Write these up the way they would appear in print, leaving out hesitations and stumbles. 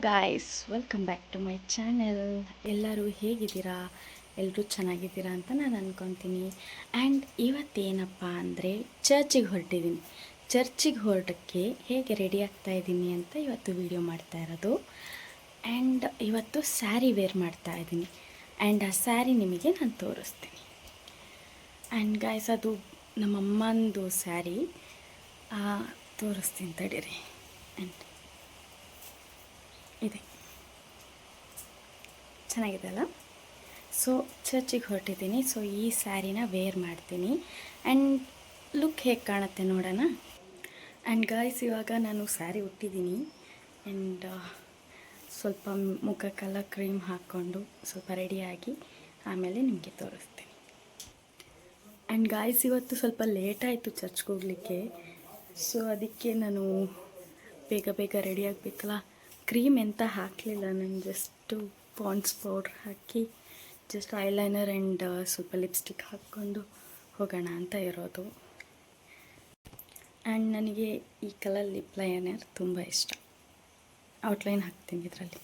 Guys, welcome back to my channel. ಎಲ್ಲರೂ ಹೇಗಿದ್ದೀರಾ? ಎಲ್ಲರೂ ಚೆನ್ನಾಗಿದ್ದೀರಾ ಅಂತ ನಾನು ಅಂದ್ಕೊತೀನಿ. ಆ್ಯಂಡ್ ಇವತ್ತೇನಪ್ಪ ಅಂದರೆ ಚರ್ಚಿಗೆ ಹೊರಟಿದ್ದೀನಿ. ಚರ್ಚಿಗೆ ಹೊರಟಕ್ಕೆ ಹೇಗೆ ರೆಡಿ ಆಗ್ತಾಯಿದ್ದೀನಿ ಅಂತ ಇವತ್ತು ವಿಡಿಯೋ ಮಾಡ್ತಾ ಇರೋದು. ಆ್ಯಂಡ್ ಇವತ್ತು ಸ್ಯಾರಿ ವೇರ್ ಮಾಡ್ತಾ ಇದ್ದೀನಿ. ಆ್ಯಂಡ್ ಆ ಸ್ಯಾರಿ ನಿಮಗೆ ನಾನು ತೋರಿಸ್ತೀನಿ. ಆ್ಯಂಡ್ ಗಾಯ್ಸ್, ಅದು ನಮ್ಮಮ್ಮಂದು ಸ್ಯಾರಿ ತೋರಿಸ್ತೀನಿ ತಡೀರಿ. ಆ್ಯಂಡ್ ಇದೆ, ಚೆನ್ನಾಗಿದೆ ಅಲ್ಲ? ಸೊ ಚರ್ಚಿಗೆ ಹೊರಟಿದ್ದೀನಿ. ಸೊ ಈ ಸ್ಯಾರಿನ ವೇರ್ ಮಾಡ್ತೀನಿ ಆ್ಯಂಡ್ ಲುಕ್ ಹೇಗೆ ಕಾಣುತ್ತೆ ನೋಡೋಣ. ಆ್ಯಂಡ್ ಗಾಯ್ಸ್, ಇವಾಗ ನಾನು ಸ್ಯಾರಿ ಉಟ್ಟಿದ್ದೀನಿ ಆ್ಯಂಡ್ ಸ್ವಲ್ಪ ಮುಖಕ್ಕೆಲ್ಲ ಕ್ರೀಮ್ ಹಾಕ್ಕೊಂಡು ಸ್ವಲ್ಪ ರೆಡಿಯಾಗಿ ಆಮೇಲೆ ನಿಮಗೆ ತೋರಿಸ್ತೀನಿ. ಆ್ಯಂಡ್ ಗಾಯ್ಸ್, ಇವತ್ತು ಸ್ವಲ್ಪ ಲೇಟಾಯಿತು ಚರ್ಚ್ಗೆ ಹೋಗಲಿಕ್ಕೆ. ಸೊ ಅದಕ್ಕೆ ನಾನು ಬೇಗ ಬೇಗ ರೆಡಿ ಆಗಬೇಕಲ್ಲ. ಕ್ರೀಮ್ ಎಂತ ಹಾಕಲಿಲ್ಲ, ನಾನು just Pond's powder hockey just eyeliner and ಸ್ವಲ್ಪ ಲಿಪ್ಸ್ಟಿಕ್ ಹಾಕ್ಕೊಂಡು ಹೋಗೋಣ ಅಂತ ಇರೋದು. ಆ್ಯಂಡ್ ನನಗೆ ಈ ಕಲರ್ ಲಿಪ್ ಲೈನರ್ ತುಂಬ ಇಷ್ಟ. ಔಟ್ಲೈನ್ ಹಾಕ್ತೀನಿ ಇದರಲ್ಲಿ.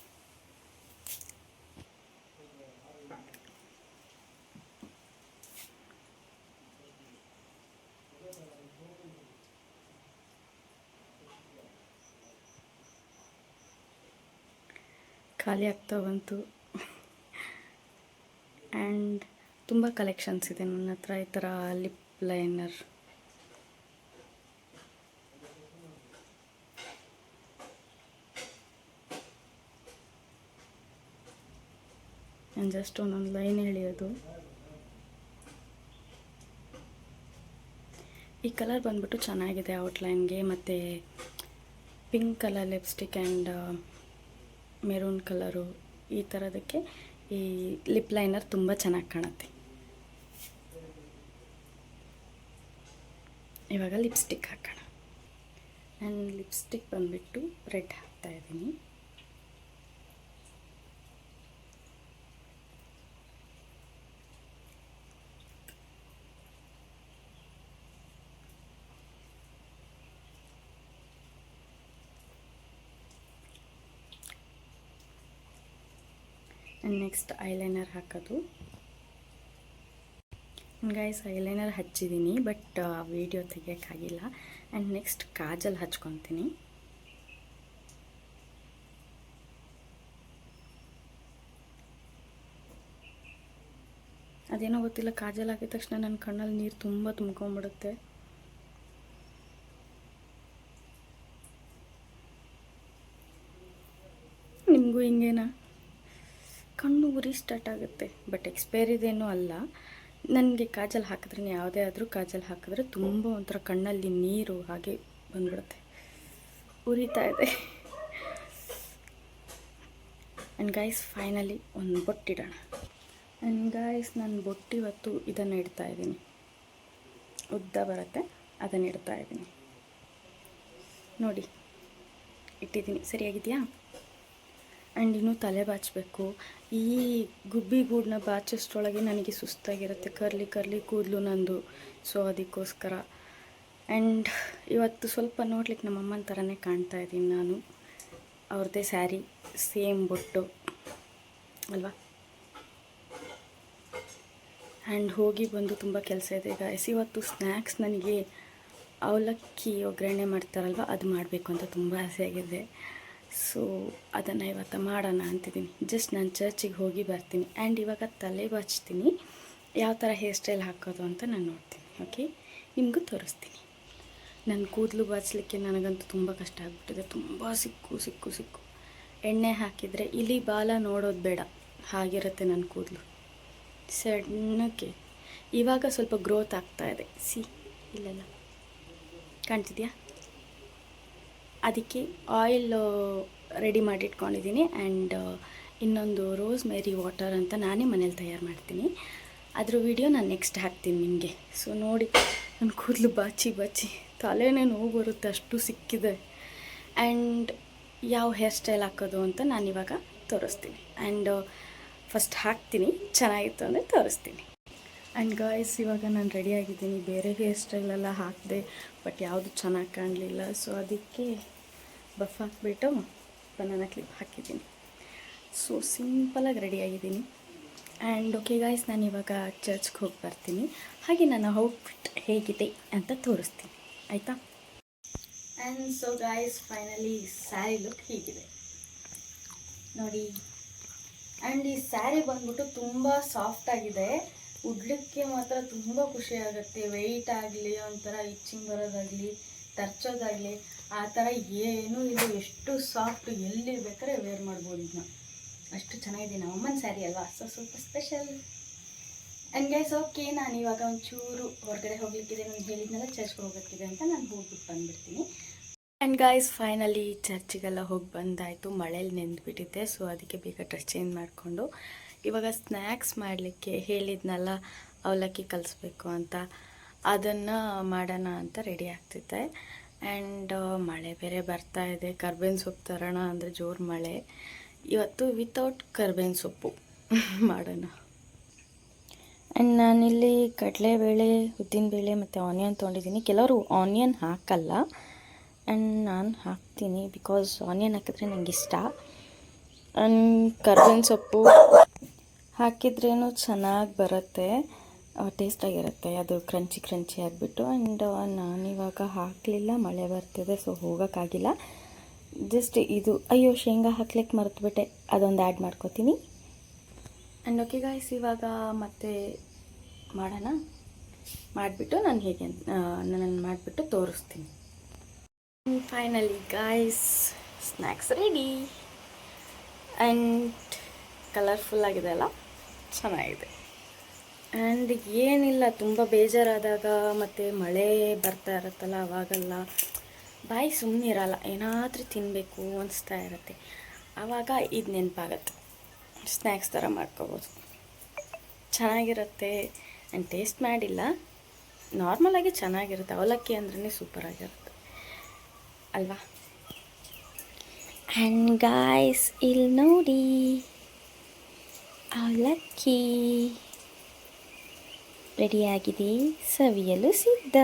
ಖಾಲಿ ಆಗ್ತಾ ಬಂತು. ಆ್ಯಂಡ್ ತುಂಬ ಕಲೆಕ್ಷನ್ಸ್ ಇದೆ ನನ್ನ ಹತ್ರ ಈ ಥರ ಲಿಪ್ ಲೈನರ್. ನಾನು ಜಸ್ಟ್ ಒಂದೊಂದು ಲೈನ್ ಎಳೆಯೋದು. ಈ ಕಲರ್ ಬಂದ್ಬಿಟ್ಟು ಚೆನ್ನಾಗಿದೆ ಔಟ್ಲೈನ್ಗೆ. ಮತ್ತು pink colour lipstick and maroon colour ಈ ಥರದಕ್ಕೆ ಈ ಲಿಪ್ ಲೈನರ್ ತುಂಬ ಚೆನ್ನಾಗಿ ಕಾಣುತ್ತೆ. ಇವಾಗ ಲಿಪ್ಸ್ಟಿಕ್ ಹಾಕೋಣ. ನಾನು ಲಿಪ್ಸ್ಟಿಕ್ ಬಂದುಬಿಟ್ಟು ರೆಡ್ ಹಾಕ್ತಾಯಿದ್ದೀನಿ. ಆ್ಯಂಡ್ ನೆಕ್ಸ್ಟ್ ಐಲೈನರ್ ಹಾಕೋದು. ಗೈಸ್, ಐಲೈನರ್ ಹಚ್ಚಿದ್ದೀನಿ ಬಟ್ ವೀಡಿಯೋ ತೆಗಿಯೋಕ್ಕಾಗಿಲ್ಲ. ಆ್ಯಂಡ್ ನೆಕ್ಸ್ಟ್ ಕಾಜಲ್ ಹಚ್ಕೊತೀನಿ. ಅದೇನೋ ಗೊತ್ತಿಲ್ಲ, ಕಾಜಲ್ ಹಾಕಿದ ತಕ್ಷಣ ನನ್ನ ಕಣ್ಣಲ್ಲಿ ನೀರು ತುಂಬ ತುಂಬ್ಕೊಂಡ್ಬಿಡುತ್ತೆ. ನಿಮಗೂ ಹಿಂಗೇನಾ? ಕಣ್ಣು ಉರಿ ಸ್ಟಾರ್ಟ್ ಆಗುತ್ತೆ. ಬಟ್ ಎಕ್ಸ್ಪೈರಿದೇನೂ ಅಲ್ಲ. ನನಗೆ ಕಾಜಲ್ ಹಾಕಿದ್ರೆ, ಯಾವುದೇ ಆದರೂ ಕಾಜಲ್ ಹಾಕಿದ್ರೆ ತುಂಬ ಒಂಥರ ಕಣ್ಣಲ್ಲಿ ನೀರು ಹಾಗೆ ಬಂದ್ಬಿಡುತ್ತೆ, ಉರಿತಾ ಇದೆ. ಆ್ಯಂಡ್ ಗೈಸ್, ಫೈನಲಿ ಒಂದು ಬೊಟ್ಟಿಡೋಣ. ಆ್ಯಂಡ್ ಗೈಸ್, ನಾನು ಬೊಟ್ಟು ಇವತ್ತು ಇದನ್ನು ಇಡ್ತಾಯಿದ್ದೀನಿ. ಉದ್ದ ಬರುತ್ತೆ, ಅದನ್ನು ಇಡ್ತಾಯಿದ್ದೀನಿ. ನೋಡಿ, ಇಟ್ಟಿದ್ದೀನಿ. ಸರಿಯಾಗಿದೆಯಾ? ಆ್ಯಂಡ್ ಇನ್ನೂ ತಲೆ ಬಾಚಬೇಕು. ಈ ಗುಬ್ಬಿ ಗೂಡನ್ನ ಬಾಚೋಷ್ಟರೊಳಗೆ ನನಗೆ ಸುಸ್ತಾಗಿರುತ್ತೆ. ಕರ್ಲಿ ಕೂದಲು ನಂದು. ಸೊ ಅದಕ್ಕೋಸ್ಕರ. ಆ್ಯಂಡ್ ಇವತ್ತು ಸ್ವಲ್ಪ ನೋಡ್ಲಿಕ್ಕೆ ನಮ್ಮಮ್ಮನ ಥರನೇ ಕಾಣ್ತಾ ಇದ್ದೀನಿ ನಾನು. ಅವ್ರದ್ದೇ ಸ್ಯಾರಿ, ಸೇಮ್ ಬೊಟ್ಟು ಅಲ್ವಾ. ಆ್ಯಂಡ್ ಹೋಗಿ ಬಂದು ತುಂಬ ಕೆಲಸ ಇದೆ ಗಾಯ್ಸ್. ಇವತ್ತು ಸ್ನ್ಯಾಕ್ಸ್ ನನಗೆ ಅವಲಕ್ಕಿ ಒಗ್ಗರಣೆ ಮಾಡ್ತಾರಲ್ವ, ಅದು ಮಾಡಬೇಕು ಅಂತ ತುಂಬ ಆಸೆ ಆಗಿದೆ. ಸೊ ಅದನ್ನು ಇವತ್ತು ಮಾಡೋಣ ಅಂತಿದ್ದೀನಿ. ಜಸ್ಟ್ ನಾನು ಚರ್ಚಿಗೆ ಹೋಗಿ ಬರ್ತೀನಿ. ಆ್ಯಂಡ್ ಇವಾಗ ತಲೆ ಬಾಚ್ತೀನಿ. ಯಾವ ಥರ ಹೇರ್ ಸ್ಟೈಲ್ ಹಾಕೋದು ಅಂತ ನಾನು ನೋಡ್ತೀನಿ. ಓಕೆ, ನಿಮಗೂ ತೋರಿಸ್ತೀನಿ. ನನ್ನ ಕೂದಲು ಬಾಚಲಿಕ್ಕೆ ನನಗಂತೂ ತುಂಬ ಕಷ್ಟ ಆಗಿಬಿಟ್ಟಿದೆ. ತುಂಬ ಸಿಕ್ಕು ಎಣ್ಣೆ ಹಾಕಿದರೆ ಇಲಿ ಬಾಲ ನೋಡೋದು ಬೇಡ, ಹಾಗಿರುತ್ತೆ ನನ್ನ ಕೂದಲು ಸಣ್ಣಕ್ಕೆ. ಇವಾಗ ಸ್ವಲ್ಪ ಗ್ರೋತ್ ಆಗ್ತಾಯಿದೆ. ಇಲ್ಲೆಲ್ಲ ಕಾಣ್ತಿದೆಯಾ? ಅದಕ್ಕೆ ಆಯಿಲ್ ರೆಡಿ ಮಾಡಿಟ್ಕೊಂಡಿದ್ದೀನಿ. ಆ್ಯಂಡ್ ಇನ್ನೊಂದು ರೋಸ್ ಮೇರಿ ವಾಟರ್ ಅಂತ ನಾನೇ ಮನೇಲಿ ತಯಾರು ಮಾಡ್ತೀನಿ. ಅದ್ರ ವಿಡಿಯೋ ನಾನು ನೆಕ್ಸ್ಟ್ ಹಾಕ್ತೀನಿ ನಿಮಗೆ. ಸೊ ನೋಡಿ, ನನ್ನ ಕೂದಲು ಬಾಚಿ ತಲೆನೇ ನೋವು ಬರುತ್ತೆ, ಅಷ್ಟು ಸಿಕ್ಕಿದೆ. ಆ್ಯಂಡ್ ಯಾವ ಹೇರ್ ಸ್ಟೈಲ್ ಹಾಕೋದು ಅಂತ ನಾನಿವಾಗ ತೋರಿಸ್ತೀನಿ. ಆ್ಯಂಡ್ ಫಸ್ಟ್ ಹಾಕ್ತೀನಿ, ಚೆನ್ನಾಗಿತ್ತು ಅಂದರೆ ತೋರಿಸ್ತೀನಿ. ಆ್ಯಂಡ್ ಗಾಯ್ಸ್, ಇವಾಗ ನಾನು ರೆಡಿಯಾಗಿದ್ದೀನಿ. ಬೇರೆ ಹೇರ್ ಸ್ಟೈಲೆಲ್ಲ ಹಾಕಿದೆ ಬಟ್ ಯಾವುದು ಚೆನ್ನಾಗಿ ಕಾಣಲಿಲ್ಲ. ಸೊ ಅದಕ್ಕೆ ಬಫ್ ಹಾಕ್ಬಿಟ್ಟು ಬನಾನಾ ಕ್ಲಿಪ್ ಹಾಕಿದ್ದೀನಿ. ಸೊ ಸಿಂಪಲಾಗಿ ರೆಡಿಯಾಗಿದ್ದೀನಿ. ಆ್ಯಂಡ್ ಓಕೆ ಗಾಯ್ಸ್, ನಾನು ಇವಾಗ ಚರ್ಚ್ಗೆ ಹೋಗಿ ಬರ್ತೀನಿ. ಹಾಗೆ ನನ್ನ ಔಟ್ಫಿಟ್ ಹೇಗಿದೆ ಅಂತ ತೋರಿಸ್ತೀನಿ, ಆಯಿತಾ? And so guys, finally sari look ಹೀಗಿದೆ ನೋಡಿ. ಆ್ಯಂಡ್ ಈ ಸ್ಯಾರಿ ಬಂದ್ಬಿಟ್ಟು ತುಂಬ ಸಾಫ್ಟಾಗಿದೆ. ಉಡ್ಲಿಕ್ಕೆ ಮಾತ್ರ ತುಂಬ ಖುಷಿ ಆಗುತ್ತೆ. ವೆಯ್ಟ್ ಆಗಲಿ, ಒಂಥರ ಇಚ್ಚಿಂಗ್ ಬರೋದಾಗಲಿ, ತರ್ಚೋದಾಗಲಿ ಆ ಥರ ಏನೂ ಇಲ್ಲ. ಎಷ್ಟು ಸಾಫ್ಟ್, ಎಲ್ಲಿ ಬೇಕಾದ್ರೆ ವೇರ್ ಮಾಡ್ಬೋದು ಇದನ್ನ. ಅಷ್ಟು ಚೆನ್ನಾಗಿದೆ. ನಮ್ಮ ಅಮ್ಮನ ಸ್ಯಾರಿ ಅಲ್ವಾ, ಸೊ ಸ್ವಲ್ಪ ಸ್ಪೆಷಲ್. ಆ್ಯಂಡ್ ಗೈಸ್ ಓಕೆ, ನಾನು ಇವಾಗ ಒಂಚೂರು ಹೊರಗಡೆ ಹೋಗ್ಲಿಕ್ಕಿದೆ. ನಾನು ಹೇಳಿದ್ನೆಲ್ಲ ಚರ್ಚ್ಗೆ ಹೋಗೋಕ್ಕಿದೆ ಅಂತ ನಾನು ಹೋಗ್ಬಿಟ್ಟು ಬಂದುಬಿಡ್ತೀನಿ. ಆ್ಯಂಡ್ ಗಾಯ್ಸ್ ಫೈನಲಿ ಚರ್ಚಿಗೆಲ್ಲ ಹೋಗಿ ಬಂದಾಯಿತು. ಮಳೇಲಿ ನೆಂದುಬಿಟ್ಟಿದ್ದೆ, ಸೊ ಅದಕ್ಕೆ ಬೇಗ ಡ್ರೆಸ್ ಚೇಂಜ್ ಮಾಡಿಕೊಂಡು ಇವಾಗ ಸ್ನ್ಯಾಕ್ಸ್ ಮಾಡಲಿಕ್ಕೆ ಹೇಳಿದ್ನಲ್ಲ, ಅವಲಕ್ಕಿ ಕಲಿಸ್ಬೇಕು ಅಂತ, ಅದನ್ನು ಮಾಡೋಣ ಅಂತ ರೆಡಿ ಆಗ್ತಿದ್ದೆ. ಆ್ಯಂಡ್ ಮಳೆ ಬೇರೆ ಬರ್ತಾ ಇದೆ. ಕರ್ಬೇವಿನ ಸೊಪ್ಪು ತರೋಣ ಅಂದರೆ ಜೋರು ಮಳೆ. ಇವತ್ತು ವಿತೌಟ್ ಕರ್ಬೇವಿನ ಸೊಪ್ಪು ಮಾಡೋಣ. ಆ್ಯಂಡ್ ನಾನಿಲ್ಲಿ ಕಡಲೆಬೇಳೆ, ಉದ್ದಿನಬೇಳೆ ಮತ್ತು ಆನಿಯನ್ ತೊಗೊಂಡಿದ್ದೀನಿ. ಕೆಲವರು ಆನಿಯನ್ ಹಾಕಲ್ಲ, ಆ್ಯಂಡ್ ನಾನು ಹಾಕ್ತೀನಿ ಬಿಕಾಸ್ ಆನಿಯನ್ ಹಾಕಿದ್ರೆ ನನಗೆ ಇಷ್ಟ. ಆ್ಯಂಡ್ ಕರ್ಬೇವಿನ ಸೊಪ್ಪು ಹಾಕಿದ್ರೇನು ಚೆನ್ನಾಗಿ ಬರುತ್ತೆ, ಟೇಸ್ಟಾಗಿರುತ್ತೆ, ಅದು ಕ್ರಂಚಿ ಆಗಿಬಿಟ್ಟು. ಆ್ಯಂಡ್ ನಾನಿವಾಗ ಹಾಕಲಿಲ್ಲ, ಮಳೆ ಬರ್ತಿದೆ, ಸೊ ಹೋಗೋಕ್ಕಾಗಿಲ್ಲ. ಜಸ್ಟ್ ಇದು, ಅಯ್ಯೋ ಶೇಂಗಾ ಹಾಕ್ಲಿಕ್ಕೆ ಮರೆತುಬಿಟ್ಟೆ, ಅದೊಂದು ಆ್ಯಡ್ ಮಾಡ್ಕೋತೀನಿ. ಆ್ಯಂಡ್ ಓಕೆ ಗಾಯ್ಸ್, ಇವಾಗ ಮತ್ತೆ ಮಾಡೋಣ. ಮಾಡಿಬಿಟ್ಟು ನಾನು ಹೇಗೆ ನಾನು ಮಾಡಿಬಿಟ್ಟು ತೋರಿಸ್ತೀನಿ. Finally guys, snacks ready. And colourful ಆಗಿದೆ ಅಲ್ಲ, ಚೆನ್ನಾಗಿದೆ. ಆ್ಯಂಡ್ ಏನಿಲ್ಲ, ತುಂಬ ಬೇಜಾರಾದಾಗ ಮತ್ತು ಮಳೆ ಬರ್ತಾ ಇರುತ್ತಲ್ಲ, ಅವಾಗೆಲ್ಲ ಬಾಯಿ ಸುಮ್ಮನೆ ಇರಲ್ಲ, ಏನಾದರೂ ತಿನ್ನಬೇಕು ಅನಿಸ್ತಾ ಇರುತ್ತೆ. ಆವಾಗ ಇದು ನೆನಪಾಗತ್ತೆ. ಸ್ನ್ಯಾಕ್ಸ್ ಥರ ಮಾಡ್ಕೋಬೋದು, ಚೆನ್ನಾಗಿರುತ್ತೆ. ಆ್ಯಂಡ್ ಟೇಸ್ಟ್ ಮಾಡಿಲ್ಲ, ನಾರ್ಮಲಾಗಿ ಚೆನ್ನಾಗಿರುತ್ತೆ. ಅವಲಕ್ಕಿ ಅಂದ್ರೇ ಸೂಪರಾಗಿರುತ್ತೆ ಅಲ್ವಾ? ಆ್ಯಂಡ್ ಗಾಯ್ಸ್ ಇಲ್ಲಿ ನೋಡಿ, ಅವಲಕ್ಕಿ ರೆಡಿಯಾಗಿದೆ, ಸವಿಯಲು ಸಿದ್ಧ.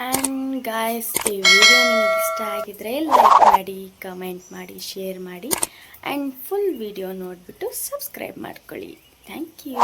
ಆ್ಯಂಡ್ ಗಾಯ್ಸ್, ಈ ವಿಡಿಯೋ ನಿಮಗೆ ಇಷ್ಟ ಆಗಿದರೆ ಲೈಕ್ ಮಾಡಿ, ಕಮೆಂಟ್ ಮಾಡಿ, ಶೇರ್ ಮಾಡಿ, ಆ್ಯಂಡ್ ಫುಲ್ ವಿಡಿಯೋ ನೋಡಿಬಿಟ್ಟು ಸಬ್ಸ್ಕ್ರೈಬ್ ಮಾಡ್ಕೊಳ್ಳಿ. Thank you.